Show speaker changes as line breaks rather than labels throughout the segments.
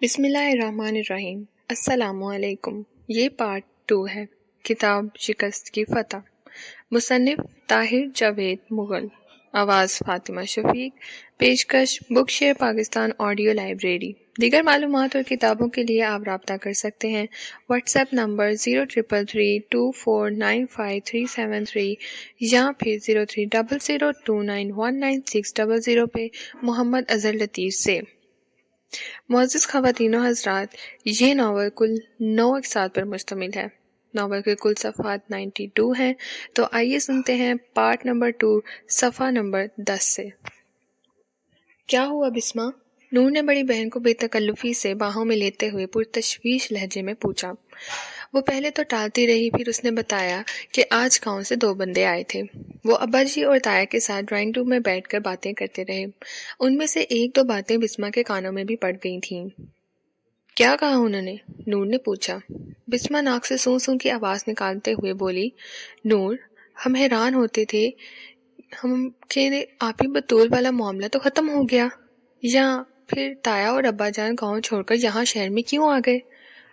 بسم اللہ الرحمن الرحیم۔ السلام علیکم۔ یہ پارٹ 2 ہے، کتاب شکست کی فتح۔ مصنف طاہر جاوید مغل، آواز فاطمہ شفیق، پیشکش بک شیئر پاکستان آڈیو لائبریری۔ دیگر معلومات اور کتابوں کے لیے آپ رابطہ کر سکتے ہیں۔ واٹس ایپ نمبر 0333249537 یا پھر 0300291960 پہ محمد اظہر لطیف سے۔ معزز خواتین و حضرات، یہ ناول کل 9 اقساط پر مشتمل ہے۔ ناول کے کل صفحات 92 ہیں، تو آئیے سنتے ہیں پارٹ نمبر 2 صفحہ نمبر 10 سے۔ کیا ہوا بسما؟ نور نے بڑی بہن کو بے تکلفی سے باہوں میں لیتے ہوئے پرتشویش لہجے میں پوچھا۔ وہ پہلے تو ٹالتی رہی، پھر اس نے بتایا کہ آج گاؤں سے 2 بندے آئے تھے۔ وہ ابا جی اور تایا کے ساتھ ڈرائنگ روم میں بیٹھ کر باتیں کرتے رہے۔ ان میں سے 1-2 باتیں بسما کے کانوں میں بھی پڑ گئی تھیں۔ کیا کہا انہوں نے؟ نور نے پوچھا۔ بسما ناک سے سوں سوں کی آواز نکالتے ہوئے بولی، نور، ہم حیران ہوتے تھے کہ آپی بطول والا معاملہ تو ختم ہو گیا، یا پھر تایا اور ابا جان گاؤں چھوڑ کر یہاں شہر میں کیوں آ گئے؟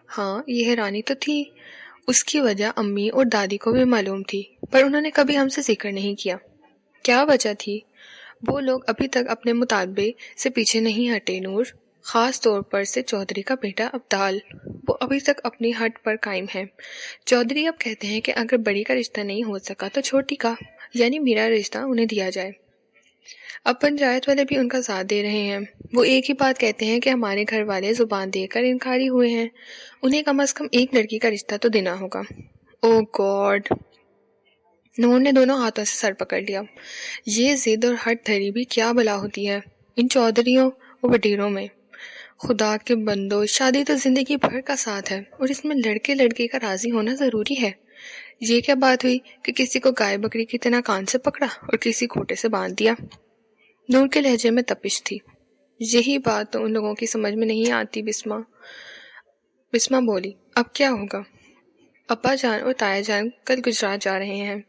ہاں، یہ حیرانی تو تھی۔ اس کی وجہ امی اور دادی کو بھی معلوم تھی، پر انہوں نے کبھی ہم سے ذکر نہیں کیا۔ کیا وجہ تھی؟ وہ لوگ ابھی تک اپنے مطالبے سے پیچھے نہیں ہٹے نور، خاص طور پر سے چودھری کا بیٹا ابدال۔ وہ ابھی تک اپنی ہٹ پر قائم ہے۔ چودھری اب کہتے ہیں کہ اگر بڑی کا رشتہ نہیں ہو سکا تو چھوٹی کا، یعنی میرا رشتہ انہیں دیا جائے۔ اب پنچایت والے بھی ان کا ساتھ دے رہے ہیں۔ وہ ایک ہی بات کہتے ہیں کہ ہمارے گھر والے زبان دے کر انکاری ہوئے ہیں، انہیں کم از کم ایک لڑکی کا رشتہ تو دینا ہوگا۔ او گاڈ! نور نے دونوں ہاتھوں سے سر پکڑ لیا۔ یہ ضد اور ہٹ دھری بھی کیا بلا ہوتی ہے ان چودھریوں اور وڈیروں میں۔ خدا کے بندو، شادی تو زندگی بھر کا ساتھ ہے، اور اس میں لڑکے لڑکی کا راضی ہونا ضروری ہے۔ یہ کیا بات ہوئی کہ کسی کو گائے بکری کی طرح کان سے پکڑا اور کسی کھوٹے سے باندھ دیا؟ نور کے لہجے میں تپش تھی۔ یہی بات تو ان لوگوں کی سمجھ میں نہیں آتی بسما بولی۔ اب کیا ہوگا؟ ابا جان اور تایا جان کل گجرات جا رہے ہیں،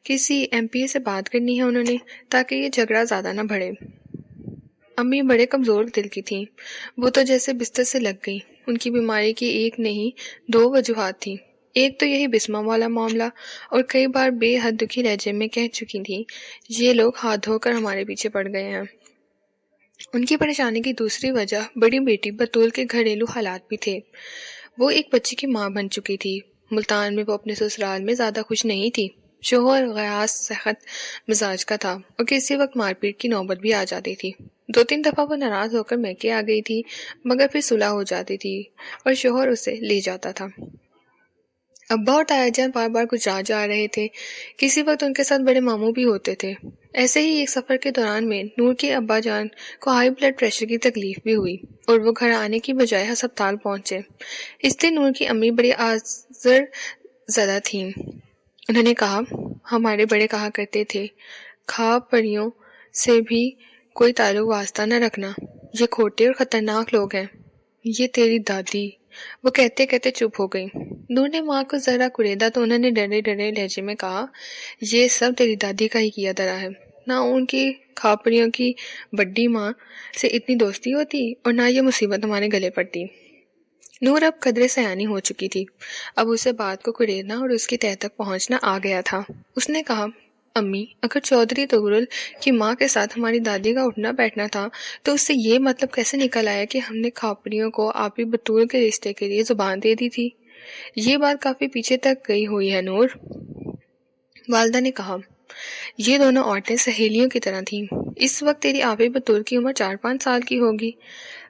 کسی ایم پی سے بات کرنی ہے انہوں نے، تاکہ یہ جھگڑا زیادہ نہ بڑھے۔ امی بڑے کمزور دل کی تھیں، وہ تو جیسے بستر سے لگ گئی۔ ان کی بیماری کی ایک نہیں 2 وجوہات تھیں۔ ایک تو یہی بسما والا معاملہ، اور کئی بار بے حد دکھی لہجے میں کہہ چکی تھی، یہ لوگ ہاتھ دھو کر ہمارے پیچھے پڑ گئے ہیں۔ ان کی پریشانی کی دوسری وجہ بڑی بیٹی بطول کے گھریلو حالات بھی تھے۔ وہ ایک بچے کی ماں بن چکی تھی۔ ملتان میں وہ اپنے سسرال میں زیادہ خوش نہیں تھی۔ شوہر غیاث سخت مزاج کا تھا، اور کسی وقت مار پیٹ کی نوبت بھی آ جاتی تھی۔ 2-3 دفعہ وہ ناراض ہو کر میکے آ گئی تھی، مگر پھر صلح ہو جاتی تھی اور شوہر اسے لے جاتا تھا۔ ابا اور تایا جان بار بار گجرات جا رہے تھے، کسی وقت ان کے ساتھ بڑے ماموں بھی ہوتے تھے۔ ایسے ہی ایک سفر کے دوران میں نور کے ابا جان کو ہائی بلڈ پریشر کی تکلیف بھی ہوئی، اور وہ گھر آنے کی بجائے ہسپتال پہنچے۔ اس دن نور کی امی بڑی آزر زدہ تھیں۔ انہوں نے کہا، ہمارے بڑے کہا کرتے تھے، کھا پریوں سے بھی کوئی تعلق واسطہ نہ رکھنا، یہ کھوٹے اور خطرناک لوگ ہیں۔ یہ تیری دادی، وہ کہتے کہتے چپ ہو گئی۔ نور نے ماں کو ذرا کریدا تو انہوں نے ڈرے ڈرے لہجے میں کہا، یہ سب تیری دادی کا ہی کیا دھرا ہے۔ نہ ان کی کھاپریوں کی بڑی ماں سے اتنی دوستی ہوتی، اور نہ یہ مصیبت ہمارے گلے پڑتی۔ نور اب قدرے سیانی ہو چکی تھی، اب اسے بات کو کریدنا اور اس کی تہہ تک پہنچنا آ گیا تھا۔ اس نے کہا، امی، اگر چودھری تغرل کی ماں کے ساتھ ہماری دادی کا اٹھنا بیٹھنا تھا، تو اس سے یہ مطلب کیسے نکل آیا کہ ہم نے کھاپریوں کو آپی بطول کے رشتے کے لیے زبان دے دی تھی؟ یہ بات کافی پیچھے تک گئی ہوئی ہے نور۔ والدہ نے کہا، یہ دونوں عورتیں سہیلیوں کی طرح تھیں۔ اس وقت تیری آپی بطول کی عمر 4-5 سال کی ہوگی۔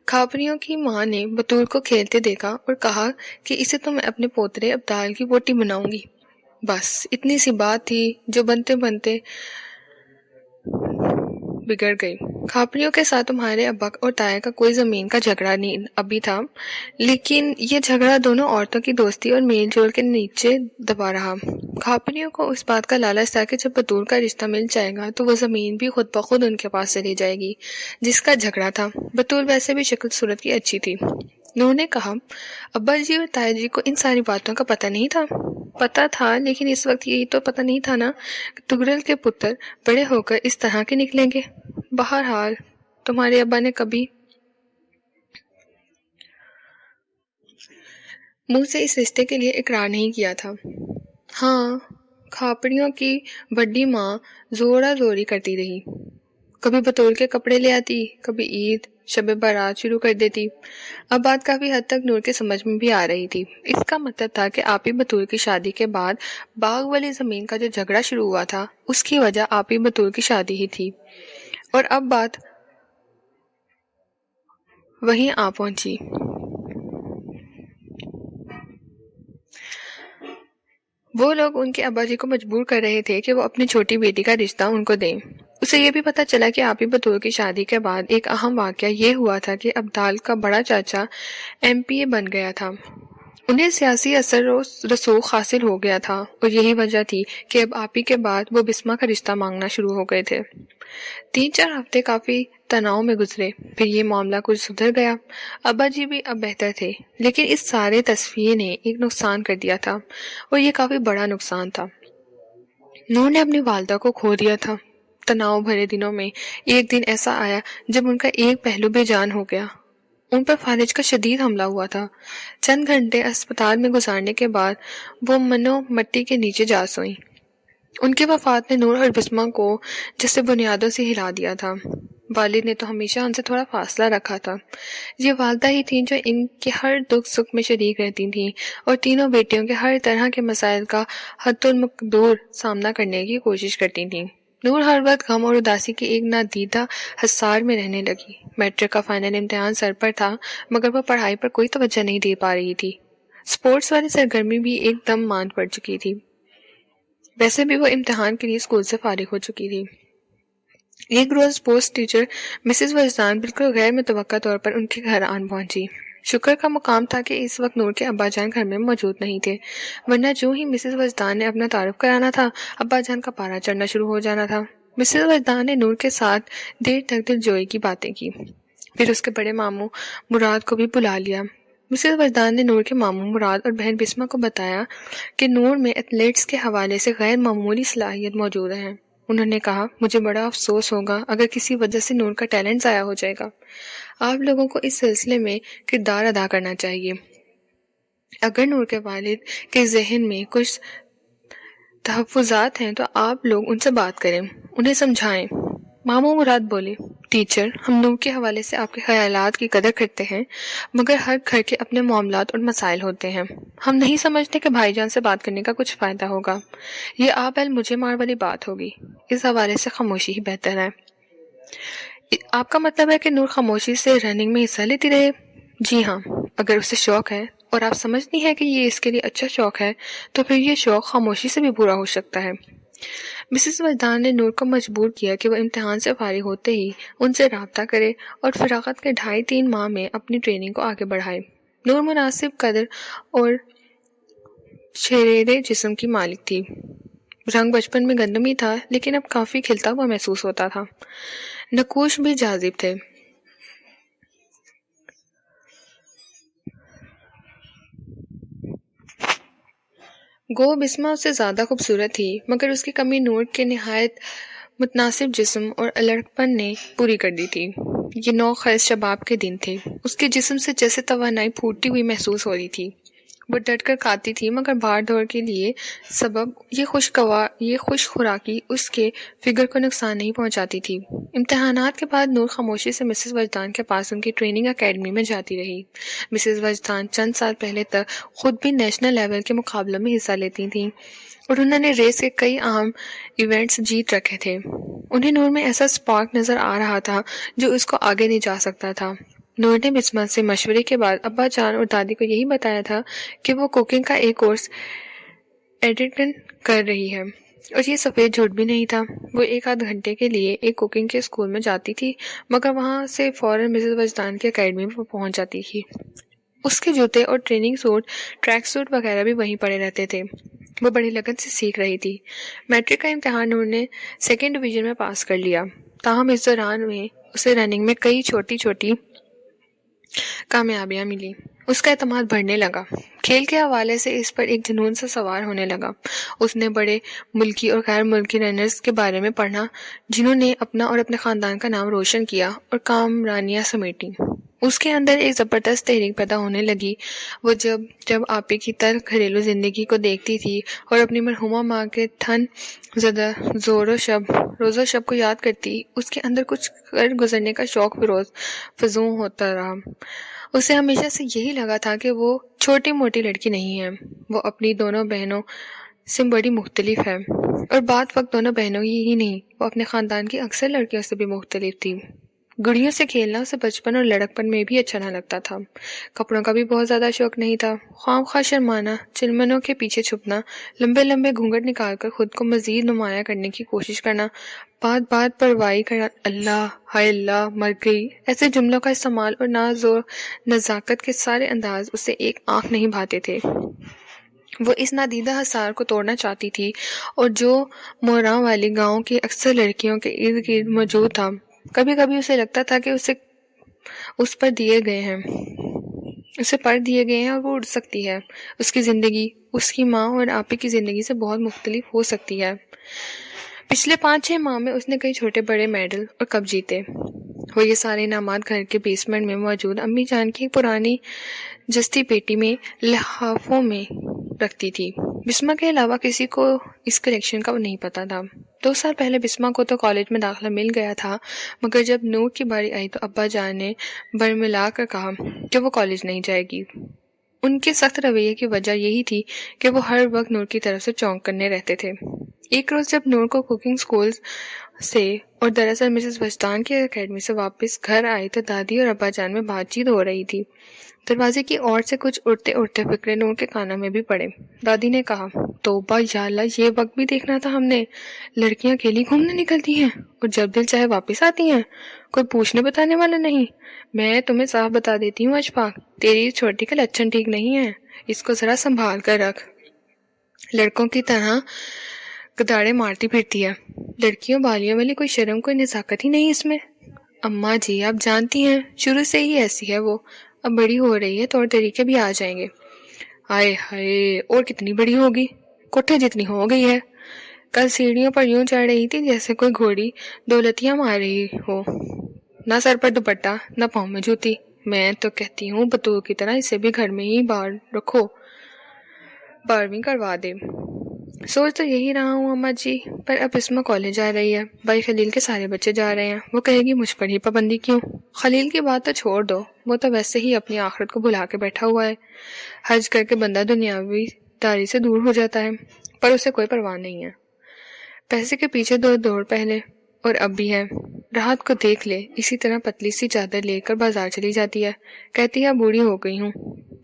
کھاپریوں کی ماں نے بطول کو کھیلتے دیکھا اور کہا کہ اسے تو میں اپنے پوترے ابدال کی ووٹی بناؤں گی۔ بس اتنی سی بات تھی جو بنتے بنتے بگڑ گئی۔ کھاپریوں کے ساتھ تمہارے ابا اور تایا کا کوئی زمین کا جھگڑا نہیں ابھی تھا، لیکن یہ جھگڑا دونوں عورتوں کی دوستی اور میل جول کے نیچے دبا رہا۔ کھاپریوں کو اس بات کا لالچ تھا کہ جب بطول کا رشتہ مل جائے گا تو وہ زمین بھی خود بخود ان کے پاس چلی جائے گی، جس کا جھگڑا تھا۔ بطول ویسے بھی شکل صورت کی اچھی تھی۔ نور نے کہا، ابا جی اور تایا جی کو ان ساری باتوں کا پتہ نہیں تھا؟ پتہ تھا، لیکن اس وقت یہی تو پتہ نہیں تھا نا کہ تغرل کے پتر بڑے ہو کر اس طرح کے نکلیں گے۔ بہرحال تمہارے ابا نے کبھی منہ سے اس رشتے کے لیے اقرار نہیں کیا تھا۔ ہاں، کھاپڑیوں کی بڑی ماں زورا زوری کرتی رہی، کبھی بطول کے کپڑے لے آتی، کبھی عید شب بارات شروع کر دیتی۔ اب بات کافی حد تک نور کے سمجھ میں بھی آ رہی تھی۔ اس کا مطلب تھا کہ آپی بطول کی شادی کے بعد باغ والی زمین کا جو جھگڑا شروع ہوا تھا اس کی وجہ آپی بطول کی شادی ہی تھی، اور اب بات وہیں آ پہنچی۔ وہ لوگ ان کے ابا جی کو مجبور کر رہے تھے کہ وہ اپنی چھوٹی بیٹی کا رشتہ ان کو دیں۔ اسے یہ بھی پتہ چلا کہ آپی بطول کی شادی کے بعد ایک اہم واقعہ یہ ہوا تھا کہ ابدال کا بڑا چاچا MP بن گیا تھا۔ انہیں سیاسی اثر و رسوخ حاصل ہو گیا تھا، اور یہی وجہ تھی کہ اب آپی کے بعد وہ بسمہ کا رشتہ مانگنا شروع ہو گئے تھے۔ 3-4 ہفتے کافی تناؤ میں گزرے، پھر یہ معاملہ کچھ سدھر گیا۔ ابا جی بھی اب بہتر تھے، لیکن اس سارے تصفیے نے ایک نقصان کر دیا تھا، اور یہ کافی بڑا نقصان تھا۔ نور نے اپنی والدہ کو کھو دیا تھا۔ تناؤ بھرے دنوں میں ایک دن ایسا آیا جب ان کا ایک پہلو بے جان ہو گیا۔ ان پر فالج کا شدید حملہ ہوا تھا۔ چند گھنٹے اسپتال میں گزارنے کے بعد وہ منو مٹی کے نیچے جا سوئیں۔ ان کی وفات نے نور اور بسمہ کو جیسے بنیادوں سے ہلا دیا تھا۔ والد نے تو ہمیشہ ان سے تھوڑا فاصلہ رکھا تھا۔ یہ والدہ ہی تھیں جو ان کے ہر دکھ سکھ میں شریک رہتی تھیں، اور تینوں بیٹیوں کے ہر طرح کے مسائل کا حد المقدور سامنا کرنے کی کوشش کرتی تھیں۔ نور ہر وقت غم اور اداسی کے ایک نادیدہ حصار میں رہنے لگی۔ میٹرک کا فائنل امتحان سر پر تھا، مگر وہ پڑھائی پر کوئی توجہ نہیں دے پا رہی تھی۔ سپورٹس والی سرگرمی بھی ایک دم ماند پڑ چکی تھی۔ ویسے بھی وہ امتحان کے لیے اسکول سے فارغ ہو چکی تھی۔ ایک روز اسپورٹس ٹیچر مسز وجدان بالکل غیر متوقع طور پر ان کے گھر آن پہنچی۔ شکر کا مقام تھا کہ اس وقت نور کے ابا جان گھر میں موجود نہیں تھے، ورنہ جو ہی مسز وجدان نے اپنا تعارف کرانا تھا، ابا جان کا پارا چڑھنا شروع ہو جانا تھا۔ مسز وجدان نے نور کے ساتھ دیر تک دل جوئی کی باتیں کی، پھر اس کے بڑے ماموں مراد کو بھی بلا لیا۔ مسز وجدان نے نور کے ماموں مراد اور بہن بسمہ کو بتایا کہ نور میں ایتھلیٹس کے حوالے سے غیر معمولی صلاحیت موجود ہے۔ انہوں نے کہا، مجھے بڑا افسوس ہوگا اگر کسی وجہ سے نور کا ٹیلنٹ ضائع ہو جائے گا۔ آپ لوگوں کو اس سلسلے میں کردار ادا کرنا چاہیے۔ اگر نور کے والد کے ذہن میں کچھ تحفظات ہیں تو آپ لوگ ان سے بات کریں، انہیں سمجھائیں۔ ماموں مراد بولے، ٹیچر، ہم نور کے حوالے سے آپ کے خیالات کی قدر کرتے ہیں، مگر ہر گھر کے اپنے معاملات اور مسائل ہوتے ہیں۔ ہم نہیں سمجھتے کہ بھائی جان سے بات کرنے کا کچھ فائدہ ہوگا۔ یہ آپ مجھے مار والی بات ہوگی۔ اس حوالے سے خاموشی ہی بہتر ہے۔ آپ کا مطلب ہے کہ نور خاموشی سے رننگ میں حصہ لیتی رہے؟ جی ہاں، اگر اسے شوق ہے اور آپ سمجھتی ہیں کہ یہ اس کے لیے اچھا شوق ہے تو پھر یہ شوق خاموشی سے بھی پورا ہو سکتا ہے۔ مسز وجدان نے نور کو مجبور کیا کہ وہ امتحان سے فارغ ہوتے ہی ان سے رابطہ کرے اور فراغت کے 2.5-3 ماہ میں اپنی ٹریننگ کو آگے بڑھائے۔ نور مناسب قدر اور شریرے جسم کی مالک تھی۔ رنگ بچپن میں گندمی تھا، لیکن اب کافی کھلتا ہوا محسوس ہوتا تھا۔ نقوش بھی جاذب تھے۔ گو بسمہ اس سے زیادہ خوبصورت تھی، مگر اس کی کمی نور کے نہایت متناسب جسم اور الڑپن نے پوری کر دی تھی۔ یہ نو خیز شباب کے دن تھے۔ اس کے جسم سے جیسے توانائی پھوٹتی ہوئی محسوس ہو رہی تھی۔ وہ ڈٹ کر کھاتی تھی، مگر بھاڑ دوڑ کے لیے سبب یہ خوش خوراکی اس کے فگر کو نقصان نہیں پہنچاتی تھی۔ امتحانات کے بعد نور خاموشی سے مسز وجدان کے پاس ان کی ٹریننگ اکیڈمی میں جاتی رہی۔ مسز وجدان چند سال پہلے تک خود بھی نیشنل لیول کے مقابلوں میں حصہ لیتی تھیں، اور انہوں نے ریس کے کئی اہم ایونٹس جیت رکھے تھے۔ انہیں نور میں ایسا سپارک نظر آ رہا تھا جو اس کو آگے نہیں جا سکتا تھا۔ نور نے بسمہ سے مشورے کے بعد ابا جان اور دادی کو یہی بتایا تھا کہ وہ کوکنگ کا ایک کورس ایڈیٹن کر رہی ہے، اور یہ سفید جھوٹ بھی نہیں تھا۔ وہ 1-8 گھنٹے کے لیے ایک کوکنگ کے اسکول میں جاتی تھی، مگر وہاں سے فوراً مسز وجدان کی اکیڈمی میں پہنچ جاتی تھی۔ اس کے جوتے اور ٹریننگ سوٹ، ٹریک سوٹ وغیرہ بھی وہیں پڑے رہتے تھے۔ وہ بڑی لگن سے سیکھ رہی تھی۔ میٹرک کا امتحان نور نے 2nd ڈویژن میں پاس کر لیا، تاہم اس دوران میں اسے رننگ میں کئی چھوٹی چھوٹی کامیابیاں ملی۔ اس کا اعتماد بڑھنے لگا۔ کھیل کے حوالے سے اس پر ایک جنون سا سوار ہونے لگا۔ اس نے بڑے ملکی اور غیر ملکی رنرز کے بارے میں پڑھا جنہوں نے اپنا اور اپنے خاندان کا نام روشن کیا اور کامرانیاں سمیٹیں۔ اس کے اندر ایک زبردست تحریک پیدا ہونے لگی۔ وہ جب آپے کی تلخ گھریلو زندگی کو دیکھتی تھی اور اپنی مرحومہ ماں کے تھن زدہ روز و شب کو یاد کرتی، اس کے اندر کچھ کر گزرنے کا شوق فزوں ہوتا رہا۔ اسے ہمیشہ سے یہی لگا تھا کہ وہ چھوٹی موٹی لڑکی نہیں ہے، وہ اپنی دونوں بہنوں سے بڑی مختلف ہے، اور بات وقت دونوں بہنوں ہی نہیں، وہ اپنے خاندان کی اکثر لڑکیوں سے بھی مختلف تھی۔ گڑیوں سے کھیلنا اسے بچپن اور لڑکپن میں بھی اچھا نہ لگتا تھا۔ کپڑوں کا بھی بہت زیادہ شوق نہیں تھا۔ خواہ خواہ شرمانا، چلمنوں کے پیچھے چھپنا، لمبے لمبے گھونگھٹ نکال کر خود کو مزید نمایاں کرنے کی کوشش کرنا، بات بات پر وائی کرنا، اللہ ہائے اللہ مر گئی، ایسے جملوں کا استعمال اور ناز و نزاکت کے سارے انداز اسے ایک آنکھ نہیں بھاتے تھے۔ وہ اس نادیدہ حصار کو توڑنا چاہتی تھی، اور جو موراں والی گاؤں کی اکثر لڑکیوں کے ارد گرد موجود تھا، کبھی کبھی اسے لگتا تھا کہ اس پر دیے گئے ہیں اور وہ اڑ سکتی ہے۔ اس کی زندگی اس کی ماں اور آپے کی زندگی سے بہت مختلف ہو سکتی ہے۔ پچھلے 5-6 ماہ میں اس نے کئی چھوٹے بڑے میڈل اور کپ جیتے۔ وہ یہ سارے انعامات گھر کے بیسمنٹ میں موجود امی جان کی ایک پرانی جستی پیٹی میں لحافوں میں رکھتی تھی۔ بسمہ کے علاوہ کسی کو اس کلیکشن کا نہیں پتا تھا۔ 2 سال پہلے بسمہ کو تو کالج میں داخلہ مل گیا تھا، مگر جب نور کی باری آئی تو ابا جان نے برملا کر کہا کہ وہ کالج نہیں جائے گی۔ ان کے سخت رویے کی وجہ یہی تھی کہ وہ ہر وقت نور کی طرف سے چونک کرنے رہتے تھے۔ ایک روز جب نور کو کوکنگ سکول سے اور دراصل مسز وجدان کی اکیڈمی سے واپس گھر آئی تو دادی اور ابا جان میں بات چیت ہو رہی تھی۔ دروازے کی اور سے کچھ اڑتے اڑتے فکرے نور کے کانوں میں بھی پڑے۔ دادی نے کہا، توبہ یا اللہ، یہ وقت بھی دیکھنا تھا ہم نے۔ لڑکیاں اکیلی گھومنے نکلتی ہیں اور جب دل چاہے واپس آتی ہیں، کوئی پوچھنے بتانے والا نہیں۔ میں تمہیں صاف بتا دیتی ہوں اشفاق، تیری چھوٹی کا لچھن ٹھیک نہیں ہے، اس کو ذرا سنبھال کر رکھ۔ لڑکوں کی طرح گداڑے مارتی پھرتی ہے، لڑکیوں بالیوں والی کوئی شرم کوئی نزاکت ہی نہیں اس میں۔ اماں جی آپ جانتی ہیں شروع سے ہی ایسی ہے وہ، اب بڑی ہو رہی ہے، طور طریقے بھی آ جائیں گے۔ ہائے ہائے، اور کتنی بڑی ہوگی، کوٹھے جتنی ہو گئی ہے۔ کل سیڑھیوں پر یوں چڑھ رہی تھی جیسے کوئی گھوڑی دولتیاں مار رہی ہو، نہ سر پر دوپٹہ نہ پاؤں میں جوتی۔ میں تو کہتی ہوں بطور کی طرح اسے بھی گھر میں ہی بار رکھو، 12ویں کروا دے۔ سوچ تو یہی رہا ہوں اماں جی، پر اب اسما کالج جا رہی ہے، بھائی خلیل کے سارے بچے جا رہے ہیں، وہ کہے گی مجھ پر ہی پابندی کیوں؟ خلیل کی بات تو چھوڑ دو، وہ تو ویسے ہی اپنی آخرت کو بھلا کے بیٹھا ہوا ہے۔ حج کر کے بندہ دنیاوی داری سے دور ہو جاتا ہے، پر اسے کوئی پرواہ نہیں ہے۔ پیسے کے پیچھے دوڑ پہلے اور اب بھی ہے۔ رات کو دیکھ لے اسی طرح پتلی سی چادر لے کر بازار چلی جاتی ہے، کہتی ہے بوڑھی ہو گئی ہوں،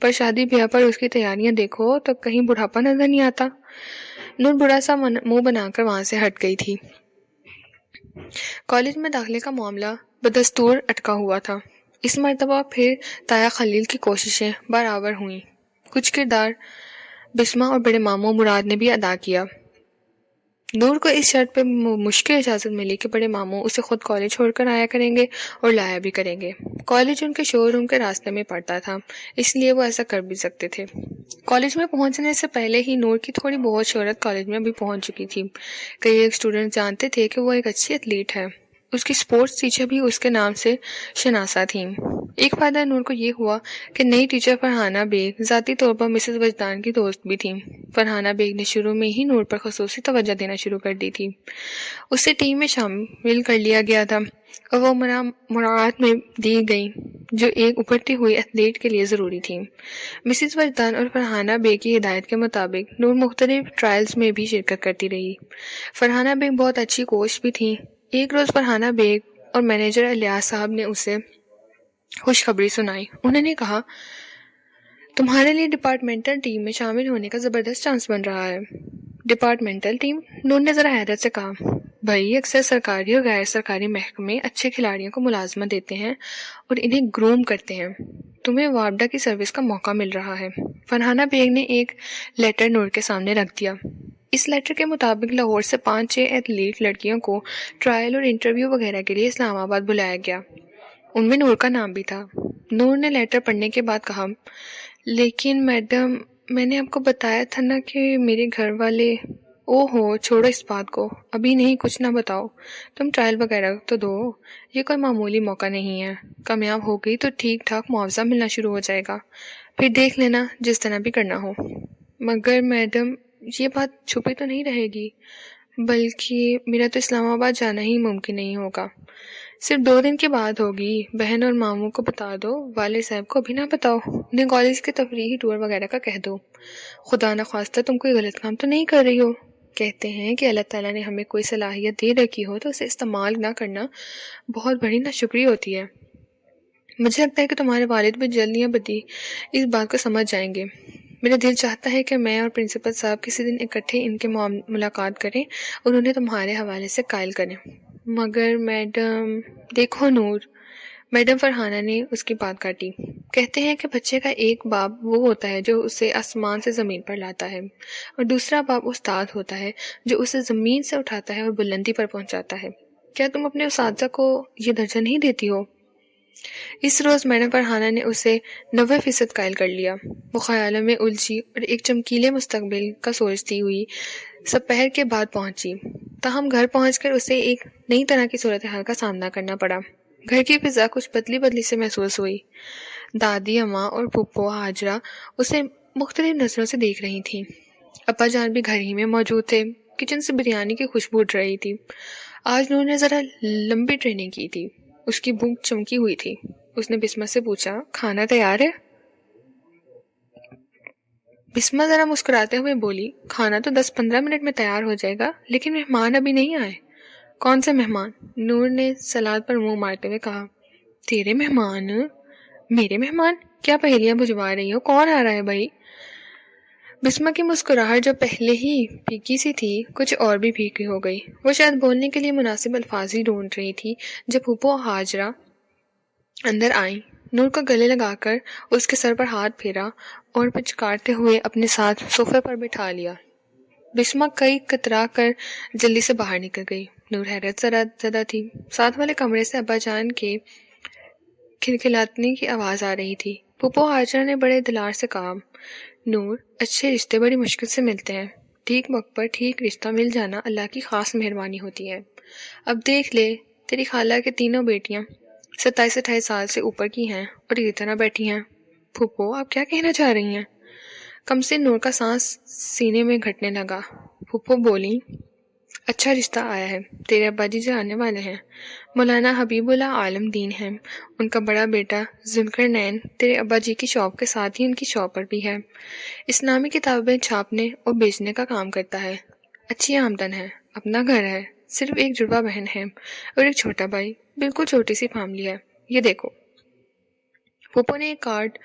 پر شادی بیاہ پر اس کی تیاریاں دیکھو تو کہیں بڑھاپا نظر نہیں آتا۔ نور برا سا منہ بنا کر وہاں سے ہٹ گئی تھی۔ کالج میں داخلے کا معاملہ بدستور اٹکا ہوا تھا۔ اس مرتبہ پھر تایا خلیل کی کوششیں برآور ہوئیں۔ کچھ کردار بسمہ اور بڑے ماموں مراد نے بھی ادا کیا۔ نور کو اس شرط پہ مشکل اجازت ملی کہ بڑے ماموں اسے خود کالج چھوڑ کر آیا کریں گے اور لایا بھی کریں گے۔ کالج ان کے شو روم کے راستے میں پڑتا تھا، اس لیے وہ ایسا کر بھی سکتے تھے۔ کالج میں پہنچنے سے پہلے ہی نور کی تھوڑی بہت شہرت کالج میں بھی پہنچ چکی تھی۔ کئی ایک اسٹوڈنٹ جانتے تھے کہ وہ ایک اچھی ایتھلیٹ ہے، اس کی سپورٹس ٹیچر بھی اس کے نام سے شناسا تھیں۔ ایک فائدہ نور کو یہ ہوا کہ نئی ٹیچر فرحانہ بیگ ذاتی طور پر مسز وجدان کی دوست بھی تھیں۔ فرحانہ بیگ نے شروع میں ہی نور پر خصوصی توجہ دینا شروع کر دی تھی۔ اسے ٹیم میں شامل کر لیا گیا تھا اور وہ مراعات میں دی گئی جو ایک ابھرتی ہوئی ایتھلیٹ کے لیے ضروری تھی۔ مسز وجدان اور فرحانہ بیگ کی ہدایت کے مطابق نور مختلف ٹرائلز میں بھی شرکت کرتی رہی۔ فرحانہ بیگ بہت اچھی کوچ بھی تھیں۔ ایک روز فرحانہ بیگ اور مینیجر الیاس صاحب نے اسے خوشخبری سنائی۔ انہوں نے کہا، تمہارے لیے ڈپارٹمنٹل ٹیم میں شامل ہونے کا زبردست چانس بن رہا ہے۔ Departmental team? نور نے ذرا حیرت سے کہا، بھائی اکثر سرکاری اور غیر سرکاری محکمے اچھے کھلاڑیوں کو ملازمت دیتے ہیں اور انہیں گروم کرتے ہیں، تمہیں وابڈا کی سروس کا موقع مل رہا ہے۔ فرحانہ بیگ نے ایک لیٹر نور کے سامنے رکھ دیا۔ اس لیٹر کے مطابق لاہور سے 5-6 ایتھلیٹ لڑکیوں کو ٹرائل اور انٹرویو وغیرہ کے لیے اسلام آباد بلایا گیا۔ ان میں نور کا نام بھی تھا۔ نور نے لیٹر پڑھنے کے بعد کہا، لیکن میڈم میں نے آپ کو بتایا تھا نا کہ میرے گھر والے او ہو، چھوڑو اس بات کو، ابھی نہیں، کچھ نہ بتاؤ، تم ٹرائل وغیرہ تو دو، یہ کوئی معمولی موقع نہیں ہے، کامیاب ہو گئی تو ٹھیک ٹھاک معاوضہ ملنا شروع ہو جائے گا، پھر دیکھ لینا جس طرح بھی کرنا ہو۔ مگر میڈم، یہ بات چھپی تو نہیں رہے گی؟ بلکہ میرا تو اسلام آباد جانا ہی ممکن نہیں ہوگا، صرف 2 دن کے بعد ہوگی، بہن اور ماموں کو بتا دو، والد صاحب کو ابھی نہ بتاؤ، انہیں کالج کے تفریحی ٹور وغیرہ کا کہہ دو، خدا نخواستہ تم کوئی غلط کام تو نہیں کر رہی ہو؟ کہتے ہیں کہ اللہ تعالیٰ نے ہمیں کوئی صلاحیت دے رکھی ہو تو اسے استعمال نہ کرنا بہت بڑی ناشکری ہوتی ہے۔ مجھے لگتا ہے کہ تمہارے والد بھی جلد یا بدی اس بات کو سمجھ جائیں گے۔ میرا دل چاہتا ہے کہ میں اور پرنسپل صاحب کسی دن اکٹھے ان کے ملاقات کریں اور انہیں تمہارے حوالے سے قائل کریں۔ مگر میڈم، دیکھو نور، میڈم فرحانہ نے اس کی بات کاٹی، کہتے ہیں کہ بچے کا ایک باپ وہ ہوتا ہے جو اسے آسمان سے زمین پر لاتا ہے، اور دوسرا باپ استاد ہوتا ہے جو اسے زمین سے اٹھاتا ہے اور بلندی پر پہنچاتا ہے۔ کیا تم اپنے اساتذہ کو یہ درجہ نہیں دیتی ہو؟ اس روز میڈم فرحانہ نے اسے 90% قائل کر لیا۔ وہ خیالوں میں الجھی اور ایک چمکیلے مستقبل کا سوچتی ہوئی سپہر کے بعد پہنچی، تاہم گھر پہنچ کر اسے ایک نئی طرح کی صورتحال کا سامنا کرنا پڑا۔ گھر کی فضا کچھ بدلی بدلی سے محسوس ہوئی۔ دادی، اماں اور پھپھو ہاجرہ اسے مختلف نظروں سے دیکھ رہی تھیں۔ ابا جان بھی گھر ہی میں موجود تھے۔ کچن سے بریانی کی خوشبو اٹھ رہی تھی۔ آج نور نے ذرا لمبی ٹریننگ کی تھی، اس کی بھوک چمکی ہوئی تھی۔ اس نے بسمہ سے پوچھا، کھانا تیار ہے؟ بسمہ ذرا مسکراتے ہوئے بولی، کھانا تو 10-15 منٹ میں تیار ہو جائے گا، لیکن مہمان ابھی نہیں آئے۔ کون سے مہمان؟ نور نے سلاد پر منہ مارتے ہوئے کہا۔ تیرے مہمان؟ میرے مہمان؟ کیا پہیلیاں بجھوا رہی ہو؟ کون آ رہا ہے بھائی؟ بسمہ کی مسکراہٹ جو پہلے ہی پھیکی سی تھی کچھ اور بھی پھیکی ہو گئی۔ وہ شاید بولنے کے لیے مناسب الفاظ ہی ڈھونڈ رہی تھی جب پھپھو ہاجرہ اندر آئیں۔ نور کو گلے لگا کر اس کے سر پر ہاتھ پھیرا اور پچکارتے ہوئے اپنے ساتھ صوفے پر بٹھا لیا۔ بسمہ کئی کترا کر جلدی سے باہر نکل گئی۔ نور حیرت زدہ تھی۔ ساتھ والے کمرے سے ابا جان کے کھلکھلانے کی آواز آ رہی تھی۔ پھپھو ہاجرہ نے بڑے دلار سے کہا، نور، اچھے رشتے بڑی مشکل سے ملتے ہیں، ٹھیک وقت پر ٹھیک رشتہ مل جانا اللہ کی خاص مہربانی ہوتی ہے۔ اب دیکھ لے، تیری خالہ کی تینوں بیٹیاں 27-28 سال سے اوپر کی ہیں اور یہ طرح بیٹھی ہیں۔ پھپھو، آپ کیا کہنا چاہ رہی ہیں؟ کم سے نور کا سانس سینے میں گھٹنے لگا۔ پھپھو بولی، اچھا رشتہ آیا ہے، تیرے ابا جی آنے والے ہیں، مولانا حبیب اللہ عالم دین ہیں، ان کا بڑا بیٹا ذوالقرنین تیرے ابا جی کی شاپ کے ساتھ ہی ان کی شاپ پر بھی ہے، اسلامی کتابیں چھاپنے اور بیچنے کا کام کرتا ہے، اچھی آمدن ہے، اپنا گھر ہے، صرف ایک جڑواں بہن ہے اور ایک چھوٹا بھائی، بالکل چھوٹی سی فیملی ہے، یہ دیکھو۔ پھپھو نے ایک کارڈ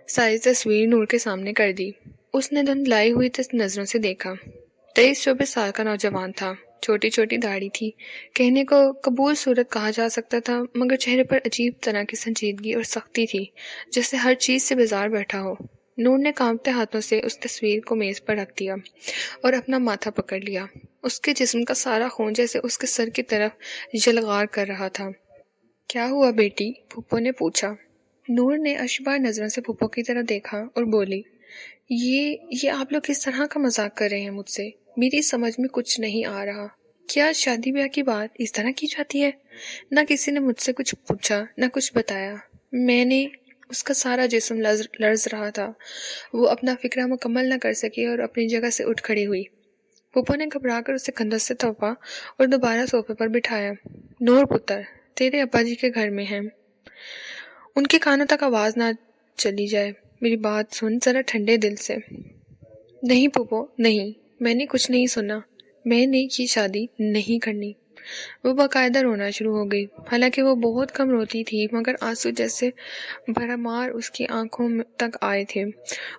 ساری تصویر نور کے سامنے کر دی۔ اس نے دھندلائی ہوئی نظروں سے دیکھا۔ 23-24 سال کا نوجوان تھا، چھوٹی چھوٹی داڑھی تھی، کہنے کو قبول صورت کہا جا سکتا تھا، مگر چہرے پر عجیب طرح کی سنجیدگی اور سختی تھی، جیسے ہر چیز سے بیزار بیٹھا ہو۔ نور نے کانپتے ہاتھوں سے اس تصویر کو میز پر رکھ دیا اور اپنا ماتھا پکڑ لیا۔ اس کے جسم کا سارا خون جیسے اس کے سر کی طرف یلغار کر رہا تھا۔ کیا ہوا بیٹی؟ پھپھو نے پوچھا۔ نور نے اشبار نظروں سے پھپھو کی طرف دیکھا اور بولی، یہ آپ لوگ کس طرح کا مذاق کر رہے ہیں مجھ سے؟ میری سمجھ میں کچھ نہیں آ رہا۔ کیا شادی بیاہ کی بات اس طرح کی جاتی ہے؟ نہ کسی نے مجھ سے کچھ پوچھا، نہ کچھ بتایا۔ میں نے اس کا سارا جسم لرز رہا تھا۔ وہ اپنا فکرہ مکمل نہ کر سکی اور اپنی جگہ سے اٹھ کھڑی ہوئی۔ پھپھو نے گھبرا کر اسے کندھوں سے تھپا اور دوبارہ صوفے پر بٹھایا۔ نور پتر، تیرے ابا جی کے گھر میں ہیں، ان کے کانوں تک آواز نہ چلی جائے، میری بات سن ذرا ٹھنڈے دل سے۔ نہیں پھپھو، نہیں، میں نے کچھ نہیں سنا، میں نے یہ شادی نہیں کرنی۔ وہ باقاعدہ رونا شروع ہو گئی، حالانکہ وہ بہت کم روتی تھی، مگر آنسو جیسے بھرمار اس کی آنکھوں تک آئے تھے،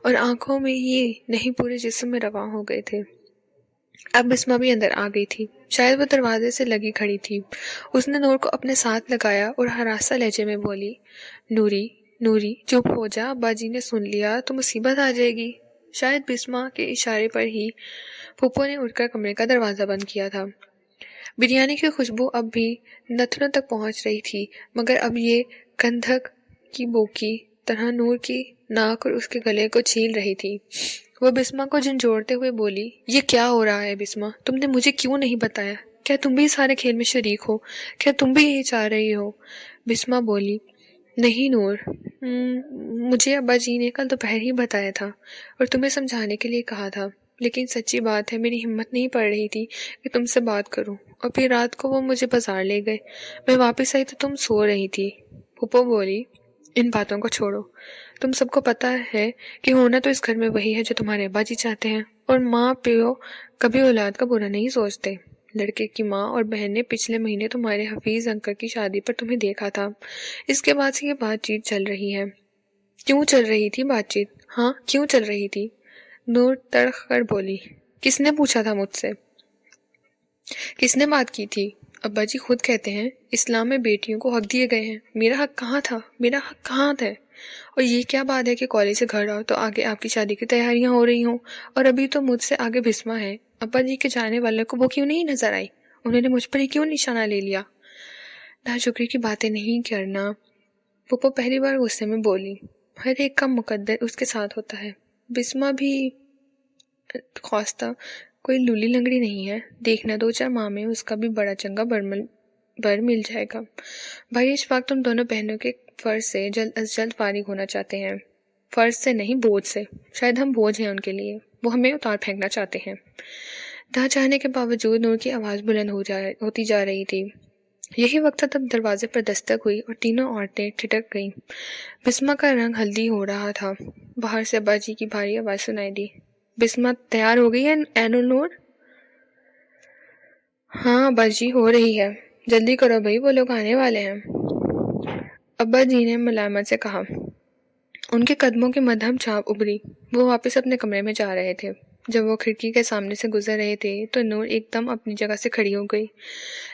اور آنکھوں میں ہی نہیں پورے جسم میں رواں ہو گئے تھے۔ اب بسمہ بھی اندر آ گئی تھی، شاید وہ دروازے سے لگی کھڑی تھی۔ اس نے نور کو اپنے ساتھ لگایا اور ہراساں لہجے میں بولی، نوری، نوری، چپ ہو جا، ابا جی نے سن لیا تو مصیبت آ جائے گی۔ شاید بسمہ کے اشارے پر ہی پھپھو نے اٹھ کر کمرے کا دروازہ بند کیا تھا۔ بریانی کی خوشبو اب بھی نتنوں تک پہنچ رہی تھی، مگر اب یہ گندھک کی بو کی طرح نور کی ناک اور اس کے گلے کو چھیل رہی تھی۔ وہ بسما کو جھنجھوڑتے ہوئے بولی، یہ کیا ہو رہا ہے بسما؟ تم نے مجھے کیوں نہیں بتایا؟ کیا تم بھی سارے کھیل میں شریک ہو؟ کیا تم بھی یہی چاہ رہی ہو؟ بسما بولی، نہیں نور، مجھے ابا جی نے کل دوپہر ہی بتایا تھا اور تمہیں سمجھانے کے لیے کہا تھا، لیکن سچی بات ہے میری ہمت نہیں پڑ رہی تھی کہ تم سے بات کروں، اور پھر رات کو وہ مجھے بازار لے گئے، میں واپس آئی تو تم سو رہی تھی۔ پھپھو بولی، ان باتوں کو چھوڑو، تم سب کو پتا ہے کہ ہونا تو اس گھر میں وہی ہے جو تمہارے ابا جی چاہتے ہیں، اور ماں پیو کبھی اولاد کا برا نہیں سوچتے۔ لڑکے کی ماں اور بہن نے پچھلے مہینے تمہارے حفیظ انکل کی شادی پر تمہیں دیکھا تھا، اس کے بعد سے یہ بات چیت چل رہی ہے۔ کیوں چل رہی تھی بات چیت؟ ہاں کیوں چل رہی تھی؟ نور تڑخ کر بولی، کس نے پوچھا تھا مجھ سے؟ کس نے بات کی تھی؟ ابا جی خود کہتے ہیں اسلام میں بیٹیوں کو حق دیے گئے ہیں، میرا حق کہاں تھا؟ میرا حق کہاں ہے؟ اور یہ کیا بات ہے کہ کالج سے گھر آؤ تو آگے آپ کی شادی کی تیاریاں ہو رہی ہوں، اور ابھی تو مجھ سے آگے بسما ہے۔ ابا جی کے جانے والے کو وہ کیوں نہیں نظر آئی؟ انہوں نے مجھ پر ہی کیوں نشانہ لے لیا؟ ناشکری کی باتیں نہیں کرنا، پھپھو پہلی بار غصے میں بولی، ہر ایک کا مقدر اس کے ساتھ ہوتا ہے، بسما بھی خواستہ کوئی لولی لنگڑی نہیں ہے، دیکھنا 2-4 ماہ میں اس کا بھی بڑا چنگا بر مل جائے گا۔ بھائی اشفاق تم دونوں بہنوں کے فرض سے جلد از جلد فارغ ہونا چاہتے ہیں، فرض سے نہیں بوجھ سے، شاید ہم بوجھ ہیں ان کے لیے، وہ ہمیں اتار پھینکنا چاہتے ہیں۔ نہ چاہنے کے باوجود نور کی آواز بلند ہوتی جا رہی تھی۔ یہی وقت تھا تب دروازے پر دستک ہوئی اور تینوں عورتیں ٹھٹک گئیں۔ بسما کا رنگ ہلدی ہو رہا تھا۔ باہر سے ابا جی کی بھاری آواز سنائی دی، بسما تیار ہو گئی ہے عین النور؟ ہاں ابا جی ہو رہی ہے، جلدی کرو بھائی وہ لوگ آنے والے ہیں، ابا جی نے ملامت سے کہا۔ ان کے قدموں کی مدھم چھاپ ابھری، وہ واپس اپنے کمرے میں جا رہے تھے۔ جب وہ کھڑکی کے سامنے سے گزر رہے تھے تو نور ایک دم اپنی جگہ سے کھڑی ہو گئی۔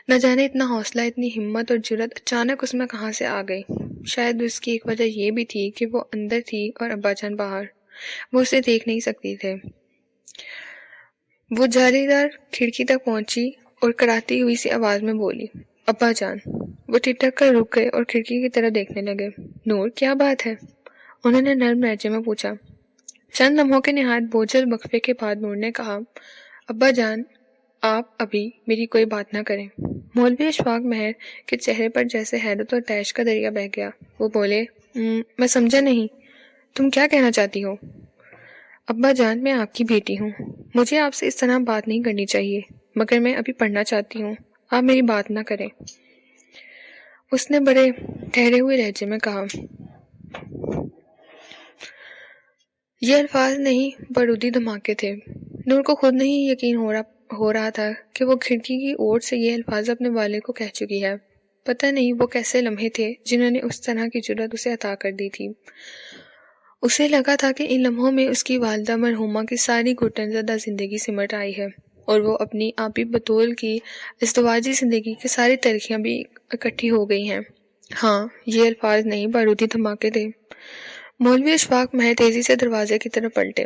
نہ جانے اتنا حوصلہ، اتنی ہمت اور جرأت اچانک اس میں کہاں سے آ گئی۔ شاید اس کی ایک وجہ یہ بھی تھی کہ وہ اندر تھی اور ابا جان باہر، وہ اسے دیکھ نہیں سکتی تھے۔ وہ جالی دار کھڑکی تک پہنچی اور کراتی ہوئی سی آواز میں بولی، ابا جان۔ وہ ٹھٹک کر رک گئے اور کھڑکی کی طرف دیکھنے لگے۔ نور کیا بات ہے؟ انہوں نے نرم لہجے میں پوچھا۔ چند لمحوں کے نہایت بوجھل وقفے کے بعد نور نے کہا، ابا جان آپ ابھی میری کوئی بات نہ کریں۔ مولوی اشفاق مہر کے چہرے پر جیسے حیرت اور طیش کا دریا بہہ گیا۔ وہ بولے، میں سمجھا نہیں، تم کیا کہنا چاہتی ہو؟ ابا جان میں آپ کی بیٹی ہوں، مجھے آپ سے اس طرح بات نہیں کرنی چاہیے، مگر میں ابھی پڑھنا چاہتی ہوں، آپ میری بات نہ کریں۔ اس نے بڑے ٹھہرے ہوئے لہجے میں کہا۔ یہ الفاظ نہیں بارودی دھماکے تھے۔ نور کو خود نہیں یقین ہو رہا تھا کہ وہ کھڑکی کی اوٹ سے یہ الفاظ اپنے والد کو کہہ چکی ہے۔ پتہ نہیں وہ کیسے لمحے تھے جنہوں نے اس طرح کی جرأت اسے عطا کر دی تھی۔ اسے لگا تھا کہ ان لمحوں میں اس کی والدہ مرحومہ کی ساری گھٹن زدہ زندگی سمٹ آئی ہے، اور وہ اپنی آپی بطول کی ازدواجی زندگی کی ساری تلخیاں بھی اکٹھی ہو گئی ہیں۔ ہاں، یہ الفاظ نہیں بارودی دھماکے تھے۔ مولوی اشفاق مہر تیزی سے دروازے کی طرف پلٹے۔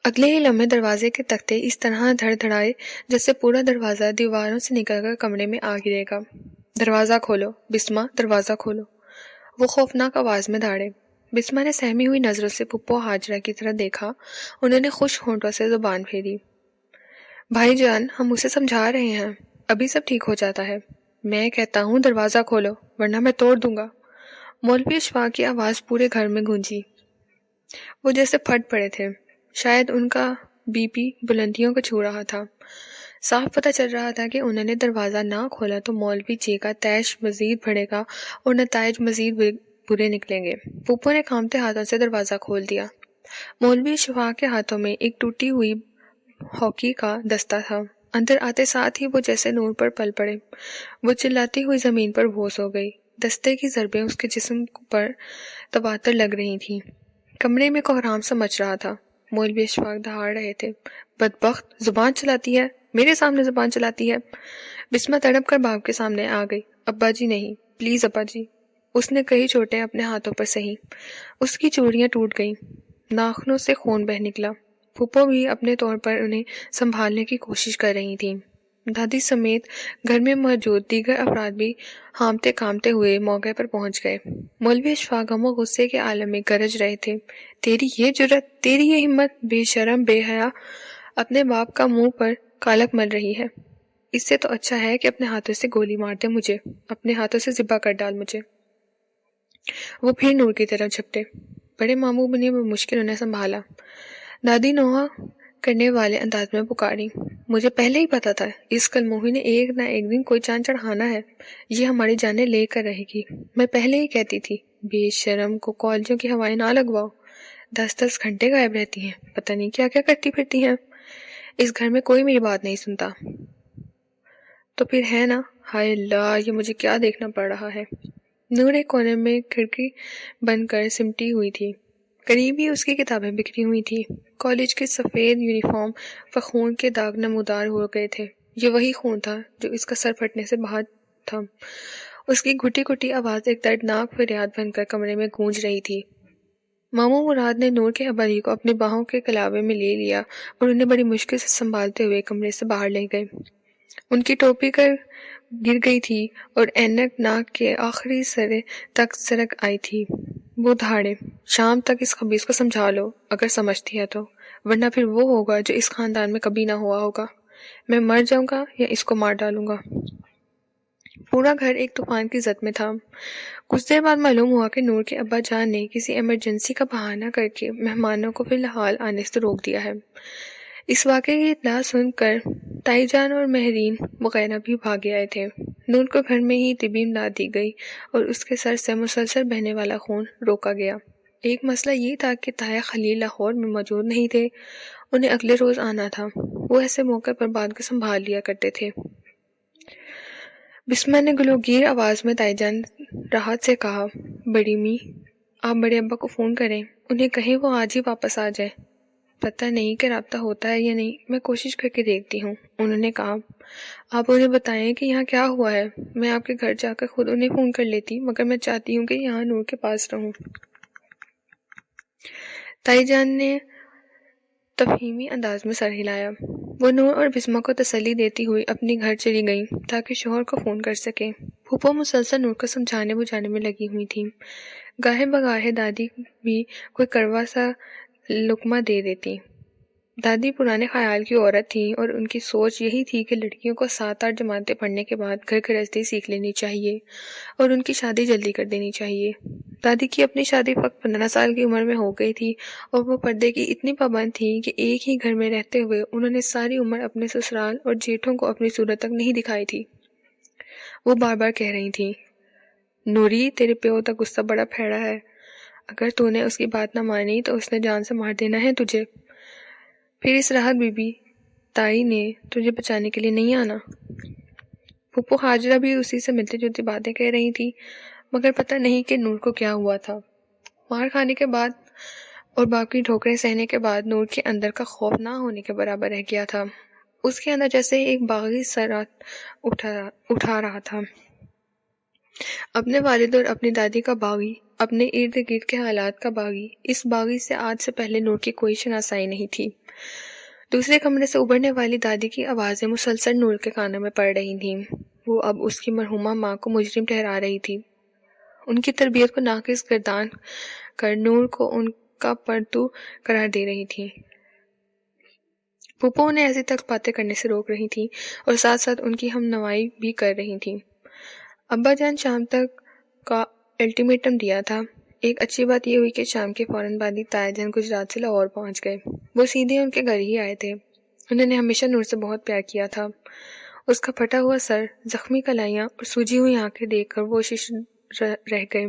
اگلے ہی لمحے دروازے کے تختے اس طرح دھڑ دھڑائے جیسے پورا دروازہ دیواروں سے نکل کر کمرے میں آ گرے گا۔ دروازہ کھولو بسما، دروازہ کھولو، وہ خوفناک آواز میں دھاڑے۔ بسما نے سہمی ہوئی نظروں سے پھپھو ہاجرہ کی طرف دیکھا، انہوں نے خشک ہونٹوں سے زبان پھیری۔ بھائی جان ہم اسے سمجھا رہے ہیں، ابھی سب ٹھیک ہو جاتا ہے۔ میں کہتا ہوں دروازہ کھولو ورنہ میں توڑ دوں گا۔ مولوی اشفاق کی آواز پورے گھر میں گونجی۔ وہ جیسے پھٹ پڑے تھے، شاید ان کا بی پی بلندیوں کو چھو رہا تھا۔ صاف پتہ چل رہا تھا کہ انہوں نے دروازہ نہ کھولا تو مولوی جی کا طیش مزید بڑھے گا اور نتائج مزید برے نکلیں گے۔ پھپھو نے کانپتے ہاتھوں سے دروازہ کھول دیا۔ مولوی اشفاق کے ہاتھوں میں ایک ٹوٹی ہوئی ہاکی کا دستہ تھا۔ اندر آتے ساتھ ہی وہ جیسے نور پر پل پڑے۔ وہ چلاتی ہوئی زمین پر بھوس ہو گئی۔ دستے کی ضربیں اس کے جسم پر تواتر لگ رہی تھیں۔ کمرے میں کوہرام سا مچ رہا تھا۔ مولوی اشفاق دہاڑ رہے تھے، بدبخت، زبان چلاتی ہے، میرے سامنے زبان چلاتی ہے۔ بسما تڑپ کر باپ کے سامنے آ گئی۔ ابا جی نہیں، پلیز ابا جی۔ اس نے کئی چوٹیں اپنے ہاتھوں پر سہی۔ اس کی چوڑیاں ٹوٹ گئیں، ناخنوں سے خون بہہ نکلا۔ پھپھو بھی اپنے طور پر انہیں سنبھالنے کی کوشش کر رہی تھیں۔ دادی سمیت گھر میں موجود دیگر افراد بھی ہامتے کامتے ہوئے موقع پر پہنچ گئے۔ مولوی اشفاق غم و غصے کے عالم میں گرج رہے تھے۔ تیری یہ جرت، تیری یہ ہمت، بے شرم بے حیا، اپنے باپ کا منہ پر کالک مل رہی ہے۔ اس سے تو اچھا ہے کہ اپنے ہاتھوں سے گولی مار دے مجھے، اپنے ہاتھوں سے ذبح کر ڈال مجھے۔ وہ پھر نور کی طرف جھپٹے۔ بڑے ماموں نے بمشکل انہیں سنبھالا۔ دادی نوحہ کرنے والے انداز میں پکاری، مجھے پہلے ہی پتا تھا اس کلموہی نے ایک نہ ایک دن کوئی چاند چڑھانا ہے، یہ ہماری جانیں لے کر رہے گی۔ میں پہلے ہی کہتی تھی بے شرم کو کالجوں کی ہوائیں نہ لگواؤ، 10 گھنٹے غائب رہتی ہیں، پتہ نہیں کیا کیا کرتی پھرتی ہیں، اس گھر میں کوئی میری بات نہیں سنتا۔ تو پھر ہے نا، ہائے اللہ یہ مجھے کیا دیکھنا پڑ رہا ہے۔ نور ایک کونے میں کھڑکی بند کر سمٹی ہوئی تھی، قریب ہی اس کی کتابیں بکھری ہوئی تھی۔ کالج کے سفید یونیفارم پر خون کے داغ نمودار ہو گئے تھے۔ یہ وہی خون تھا جو اس کا سر پھٹنے سے بہا تھا۔ اس کی گھٹی گھٹی آواز ایک دردناک فریاد بن کر کمرے میں گونج رہی تھی۔ ماموں مراد نے نور کے ابا جی کو اپنے باہوں کے کلاوے میں لے لیا اور انہیں بڑی مشکل سے سنبھالتے ہوئے کمرے سے باہر لے گئے۔ ان کی ٹوپی گر گئی تھی اور اینک ناک کے آخری سرے تک سرک آئی تھی۔ وہ دھاڑے، شام تک اس خبیث کو سمجھا لو اگر سمجھتی ہے تو، ورنہ پھر وہ ہوگا جو اس خاندان میں کبھی نہ ہوا ہوگا، میں مر جاؤں گا یا اس کو مار ڈالوں گا۔ پورا گھر ایک طوفان کی زد میں تھا۔ کچھ دیر بعد معلوم ہوا کہ نور کے ابا جان نے کسی ایمرجنسی کا بہانہ کر کے مہمانوں کو فی الحال آنے سے روک دیا ہے۔ اس واقعے کی اطلاع سن کر تائی جان اور مہرین وغیرہ بھی بھاگے آئے تھے۔ نور کو گھر میں ہی طبی امداد دی گئی اور اس کے سر سے مسلسل بہنے والا خون روکا گیا۔ ایک مسئلہ یہ تھا کہ تایا خلیل لاہور میں موجود نہیں تھے، انہیں اگلے روز آنا تھا۔ وہ ایسے موقع پر بات کو سنبھال لیا کرتے تھے۔ بسمہ نے گلوگیر آواز میں تائی جان راحت سے کہا، بڑی می، آپ بڑے ابا کو فون کریں، انہیں کہیں وہ آج ہی واپس آ جائیں۔ پتہ نہیں کہ رابطہ ہوتا ہے یا نہیں، میں کوشش کر کے دیکھتی ہوں، انہوں نے کہا۔ آپ انہیں بتائیں کہ یہاں کیا ہوا ہے، میں آپ کے گھر جا کر خود انہیں فون کر لیتی، مگر میں چاہتی ہوں کہ یہاں نور کے پاس رہوں۔ تائی جان نے تفہیمی انداز میں سر ہلایا۔ وہ نور اور بسمہ کو تسلی دیتی ہوئی اپنی گھر چلی گئیں تاکہ شوہر کو فون کر سکیں۔ پھوپھو مسلسل نور کو سمجھانے بجھانے میں لگی ہوئی تھیں۔ گاہے بگاہے دادی بھی کوئی کڑوا سا لقمہ دے دیتی۔ دادی پرانے خیال کی عورت تھیں اور ان کی سوچ یہی تھی کہ لڑکیوں کو 7-8 جماعتیں پڑھنے کے بعد گھر گھرستی سیکھ لینی چاہیے اور ان کی شادی جلدی کر دینی چاہیے۔ دادی کی اپنی شادی فقط 15 سال کی عمر میں ہو گئی تھی اور وہ پردے کی اتنی پابند تھی کہ ایک ہی گھر میں رہتے ہوئے انہوں نے ساری عمر اپنے سسرال اور جیٹھوں کو اپنی صورت تک نہیں دکھائی تھی۔ وہ بار بار کہہ رہی تھیں، نوری تیرے پیو کا غصہ بڑا پھیڑا ہے، اگر تو نے اس کی بات نہ مانی تو اس نے جان سے مار دینا ہے تجھے، پھر اس راحت بی بی تائی نے تجھے بچانے کے لیے نہیں آنا۔ پھوپھو ہاجرہ بھی اسی سے ملتی جلتی باتیں کہہ رہی تھی، مگر پتہ نہیں کہ نور کو کیا ہوا تھا۔ مار کھانے کے بعد اور باقی ٹھوکریں سہنے کے بعد نور کے اندر کا خوف نہ ہونے کے برابر رہ گیا تھا۔ اس کے اندر جیسے ایک باغی سرات اٹھا رہا تھا، اپنے والد اور اپنی دادی کا باغی، اپنے ارد گرد کے حالات کا باغی۔ اس باغی سے آج سے پہلے نور کی کوئی شناسائی نہیں تھی۔ دوسرے کمرے سے ابھرنے والی دادی کی آوازیں مسلسل نور کے کانوں میں پڑ رہی تھیں۔ وہ اب اس کی مرحومہ ماں کو مجرم ٹھہرا رہی تھی، ان کی تربیت کو ناقص گردان کر نور کو ان کا پرتو قرار دے رہی تھی۔ پھوپھو انہیں ایسی تک باتیں کرنے سے روک رہی تھی اور ساتھ ساتھ ان کی ہم نوائی بھی کر رہی تھی۔ ابا جان شام تک کا الٹیمیٹم دیا تھا۔ ایک اچھی بات یہ ہوئی کہ شام کے فوراً بعد ہی تایا جان گجرات سے لاہور پہنچ گئے۔ وہ سیدھے ان کے گھر ہی آئے تھے۔ انہوں نے ہمیشہ نور سے بہت پیار کیا تھا۔ اس کا پھٹا ہوا سر، زخمی کلائیاں اور سوجی ہوئی آنکھیں دیکھ کر وہ شش رہ گئے۔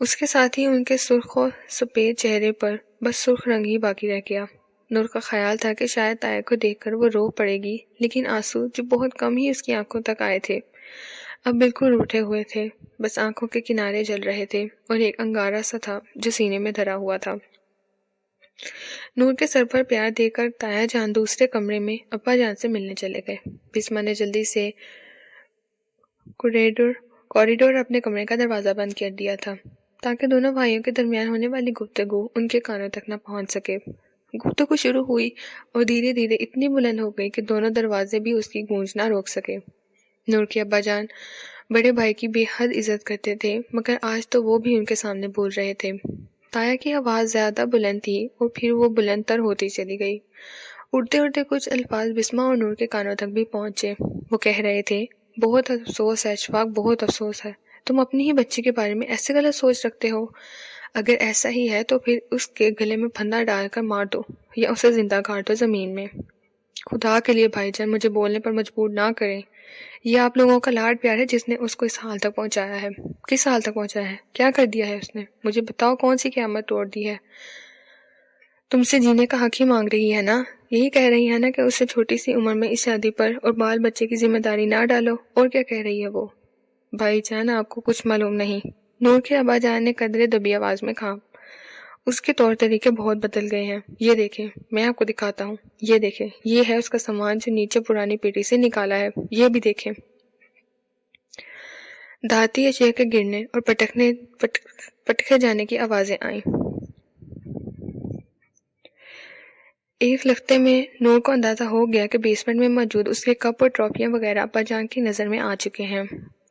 اس کے ساتھ ہی ان کے سرخ و سفید چہرے پر بس سرخ رنگ ہی باقی رہ گیا۔ نور کا خیال تھا کہ شاید تایا کو دیکھ کر وہ رو پڑے گی، لیکن آنسو جو بہت کم ہی اس کی آنکھوں تک آئے تھے اب بالکل روٹھے ہوئے تھے، بس آنکھوں کے کنارے جل رہے تھے اور ایک انگارہ سا تھا جو سینے میں دھرا ہوا تھا۔ نور کے سر پر پیار دے کر تایا جان دوسرے کمرے میں ابا جان سے ملنے چلے گئے۔ بسمہ نے جلدی سے کوریڈور اپنے کمرے کا دروازہ بند کر دیا تھا تاکہ دونوں بھائیوں کے درمیان ہونے والی گفتگو ان کے کانوں تک نہ پہنچ سکے۔ گفتگو شروع ہوئی اور دھیرے دھیرے اتنی بلند ہو گئی کہ دونوں دروازے بھی اس کی گونج نہ روک سکے۔ نور کے ابا جان بڑے بھائی کی بے حد عزت کرتے تھے، مگر آج تو وہ بھی ان کے سامنے بول رہے تھے۔ تایا کی آواز زیادہ بلند تھی اور پھر وہ بلند تر ہوتی چلی گئی۔ اڑتے اڑتے کچھ الفاظ بسمہ اور نور کے کانوں تک بھی پہنچے۔ وہ کہہ رہے تھے، بہت افسوس ہے اشفاق، بہت افسوس ہے، تم اپنی ہی بچی کے بارے میں ایسے غلط سوچ رکھتے ہو۔ اگر ایسا ہی ہے تو پھر اس کے گلے میں پھندا ڈال کر مار دو یا اسے زندہ گاڑ دو زمین میں۔ خدا کے لیے بھائی جان مجھے بولنے پر مجبور نہ کریں۔ یہ آپ لوگوں کا لاڈ پیار ہے جس نے اس کو اس حال تک پہنچایا ہے۔ کس حال تک پہنچایا ہے؟ کیا کر دیا ہے اس نے؟ مجھے بتاؤ، کون سی قیامت توڑ دی ہے؟ تم سے جینے کا حق ہی مانگ رہی ہے نا؟ یہی کہہ رہی ہے نا کہ اس سے چھوٹی سی عمر میں اس شادی پر اور بال بچے کی ذمہ داری نہ ڈالو؟ اور کیا کہہ رہی ہے وہ؟ بھائی جان آپ کو کچھ معلوم نہیں، نور کے ابا جان نے قدرے دبی آواز میں کہا۔ اس کے طور طریقے بہت بدل گئے ہیں۔ یہ دیکھیں، میں آپ کو دکھاتا ہوں، یہ دیکھیں، یہ ہے اس کا سامان جو نیچے پرانی پیٹی سے نکالا ہے، یہ بھی دیکھیں۔ دھاتی اشیاء کے گرنے اور پٹکے جانے کی آوازیں آئیں۔ ایک لختے میں نور کو اندازہ ہو گیا کہ بیسمنٹ میں موجود اس کے کپ اور ٹرافیاں وغیرہ ابا جان کی نظر میں آ چکے ہیں،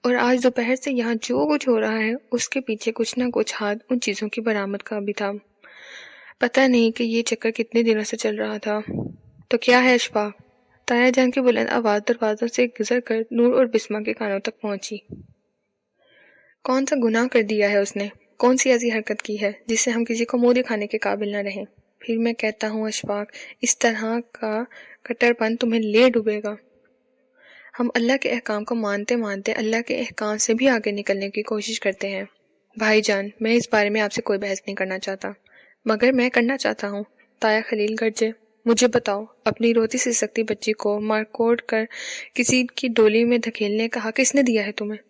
اور آج دوپہر سے یہاں جو کچھ ہو رہا ہے اس کے پیچھے کچھ نہ کچھ ہاتھ ان چیزوں کی برآمد کا بھی تھا۔ پتہ نہیں کہ یہ چکر کتنے دنوں سے چل رہا تھا۔ تو کیا ہے اشفاق؟ تایا جان کی بلند آواز دروازوں سے گزر کر نور اور بسمہ کے کانوں تک پہنچی۔ کون سا گناہ کر دیا ہے اس نے؟ کون سی ایسی حرکت کی ہے جس سے ہم کسی کو منہ دکھانے کے قابل نہ رہیں؟ پھر میں کہتا ہوں اشفاق، اس طرح کا کٹر پن تمہیں لے ڈوبے گا۔ ہم اللہ کے احکام کو مانتے مانتے اللہ کے احکام سے بھی آگے نکلنے کی کوشش کرتے ہیں۔ بھائی جان، میں اس بارے میں آپ سے کوئی بحث نہیں کرنا چاہتا، مگر میں کرنا چاہتا ہوں۔ تایا خلیل گرجے، مجھے بتاؤ، اپنی روتی سی سکتی بچی کو مار کوڑ کر کسی کی ڈولی میں دھکیلنے کا حق کس نے دیا ہے تمہیں؟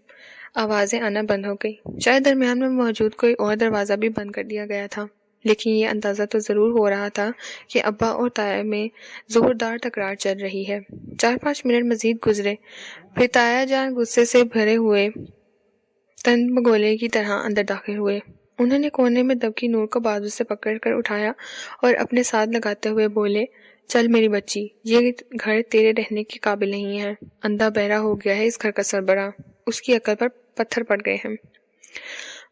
آوازیں آنا بند ہو گئی۔ شاید درمیان میں موجود کوئی اور دروازہ بھی بند کر دیا گیا تھا، لیکن یہ اندازہ تو ضرور ہو رہا تھا کہ ابا اور تایا میں زوردار تکرار چل رہی ہے۔ 4-5 منٹ مزید گزرے، پھر تایا جان غصے سے بھرے ہوئے تند بگولے کی طرح اندر داخل ہوئے۔ انہوں نے کونے میں دبکی نور کو بازو سے پکڑ کر اٹھایا اور اپنے ساتھ لگاتے ہوئے بولے، چل میری بچی، یہ گھر تیرے رہنے کے قابل نہیں ہے۔ اندھا بہرا ہو گیا ہے اس گھر کا سربراہ، اس کی عقل پر پتھر پڑ گئے ہیں۔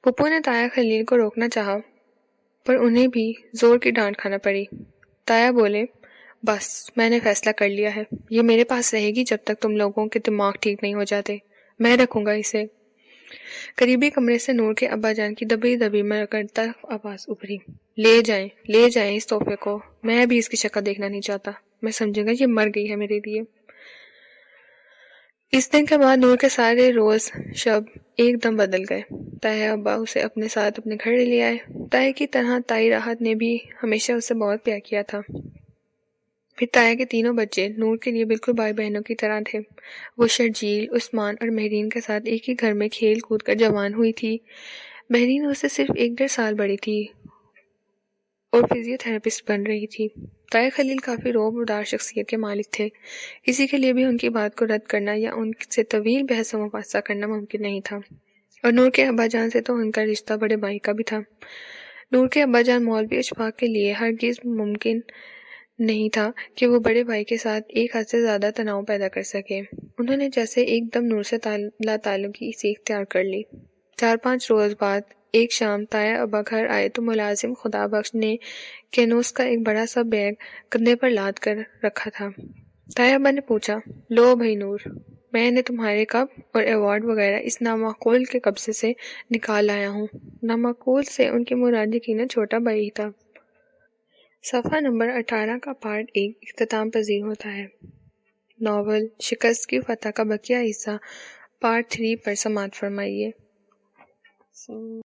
پھپھو نے تایا خلیل کو روکنا چاہا، پر انہیں بھی زور کی ڈانٹ کھانا پڑی۔ تایا بولے، بس میں نے فیصلہ کر لیا ہے، یہ میرے پاس رہے گی جب تک تم لوگوں کے دماغ ٹھیک نہیں ہو جاتے۔ میں رکھوں گا اسے۔ قریبی کمرے سے نور کے ابا جان کی دبی دبی مرکڑتا آواز ابھری، لے جائیں اس تحفے کو، میں بھی اس کی شکل دیکھنا نہیں چاہتا، میں سمجھوں گا یہ مر گئی ہے میرے لیے۔ اس دن کے بعد نور کے سارے روز شب ایک دم بدل گئے۔ تایا ابا اسے اپنے ساتھ اپنے گھر لے آئے۔ تایا کی طرح تائی راحت نے بھی ہمیشہ اسے بہت پیار کیا تھا۔ پھر تایا کے تینوں بچے نور کے لیے بالکل بھائی بہنوں کی طرح تھے۔ وہ شرجیل، عثمان اور مہرین کے ساتھ ایک ہی گھر میں کھیل کود کر جوان ہوئی تھی۔ مہرین اس سے صرف 1-1.5 سال بڑی تھی اور فزیو تھراپسٹ بن رہی تھی۔ تایا خلیل کافی روب و دار شخصیت کے مالک تھے، کسی کے لیے بھی ان کی بات کو رد کرنا یا ان سے طویل بحث و مباحثہ کرنا ممکن نہیں تھا، اور نور کے ابا جان سے تو ان کا رشتہ بڑے بھائی کا بھی تھا۔ نور کے ابا جان مولوی اشفاق کے لیے ہرگز ممکن نہیں تھا کہ وہ بڑے بھائی کے ساتھ ایک حد سے زیادہ تناؤ پیدا کر سکے۔ انہوں نے جیسے ایک دم نور سے لا تعلقی سے اختیار کر لی۔ 4-5 روز بعد ایک شام تایا ابا گھر آئے تو ملازم خدا بخش نے کینوس کا ایک بڑا سا بیگ کندھے پر لاد کر رکھا تھا۔ تایا ابا نے پوچھا، لو بھائی نور، میں نے تمہارے کپ اور ایوارڈ وغیرہ اس نامعقول کے قبضے سے نکال لایا ہوں۔ نامعقول سے ان کی مراد یقیناً چھوٹا بھائی تھا۔ صفحہ نمبر 18 کا پارٹ 1 اختتام پذیر ہوتا ہے۔ ناول شکست کی فتح کا بقیہ حصہ پارٹ 3 پر سماعت فرمائیے۔